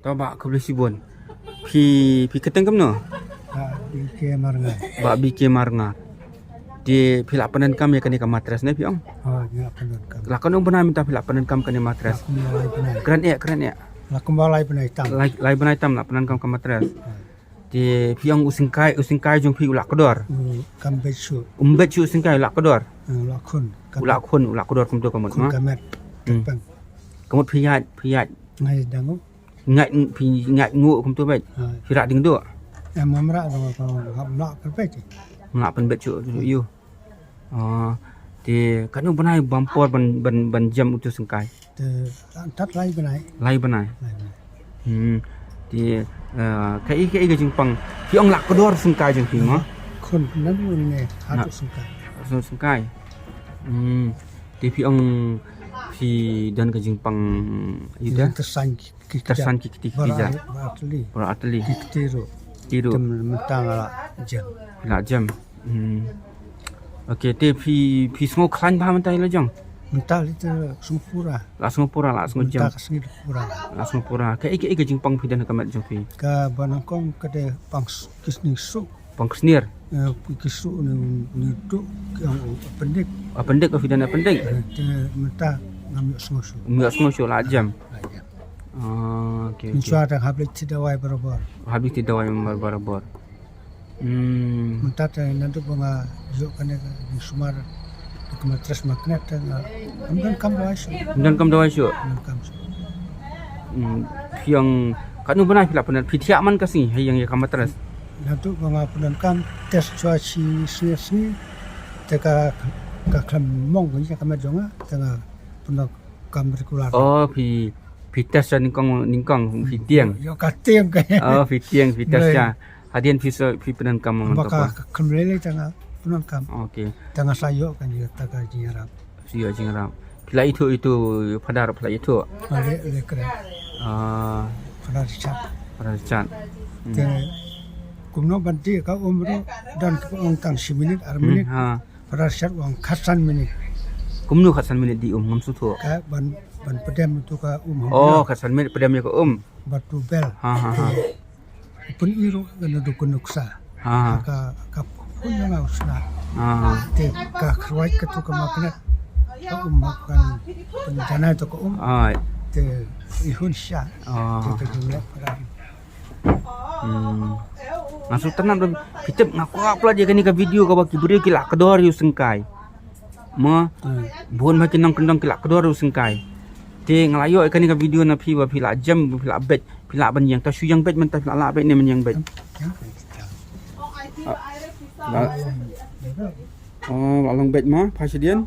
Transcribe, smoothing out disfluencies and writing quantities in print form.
Tabak ke Sibun. Pi keteng kam no. BK Marnga. Ba BK Marnga. Di pilak panen kam ya kani ka matras ne piong. Oh, ya penun kam. Lakon ung pernah minta pilak panen kam kani matras. Kumbalai penai. Keren ya. Kumbalai penai tam. Lai benai tam lak panen kam ka matras. Di piong usingkai jong pi ulak kedor. Kam besu. Umbet chu usingkai ulak kedor. Lakun. Ulak kedor kum tu kamut ma. Kamet. Tepang. Kamut piyat. Ngai dangu. Ngat ngu kum tu bet. Firak ding do. Mamra ngam nak perpeti. Melak pen bet chu you. Di kan ung pernah bampor ban jam utus singkai. Tat lai penai. Lai benai. Di kai ke jingpang piong lak kedor singkai jeng pi ma. Kun nan ne hatu sungkai. Singkai. Di piong pi dan ke jingpang ida Tersan kiti ja. Para atli. Tiru. Mentang ala jam. La jam. Okey, te pi semua klan ba mentai la jang. Mental itu sempura. Langsung jam. Tak sini pura. Langsung pura. Ke jingpang pi dan kamat jang pi. Ka banangkong kade pangs kisni su. Pang snir. Kisu ni tu yang pendek. Pendek ke fidan pendek. Menta ngambil semua. Enggak semua la jam. Okey. Insya ada habis tidak wai berabor. Habis tidak wai berabor. Menta nanti bunga yuk kena di Sumar di Kementerian Magnet dan kam dawaisu. Dan kam dawaisu. Yang kan pernah pilak panen pitiak man kasih yang kamatras. Nanti bunga panen kam tes cuaci sini teka kaklam mong ni kamat jonga tengah panen kam berkular. Oh pi tes ningkong pi tiang. Yo katiang kaya. Oh pi tes ya. Hadian pi panen kam mantap. Maka kemlele tengah panen kam. Okey. Tengah sayok kan dia taka jingarap. Siyo jingarap. Pila itu padar pila itu. Le keren. Padar cat. Kumno banti ka umro dan ong tang 10 minit 6 minit. Padar cat wang khasan minit. Kumno khasan minit di ngam sutu. Ka ban pedam itu ka Oh, khasan minit pedam ya ka batu bel. Pun iru kena dukun nuksa. Ka pun yang usna. Te ka khwai ka tu ka makna. Ka makan penjana itu ka te ihun sya. Te jumlah padar. Masuk tenang kita ngaku apa aja kan ni ka video ka baki beri kilak kedor yu sengkai. Buon makin nang kendang kilak kedor yu sengkai. Te ngalayo kan ni ka video na pi wa pila jam pila bet pila ban yang ta su yang bet mentah pila la bet ni men yang bet. Oh, along bet ma pasien.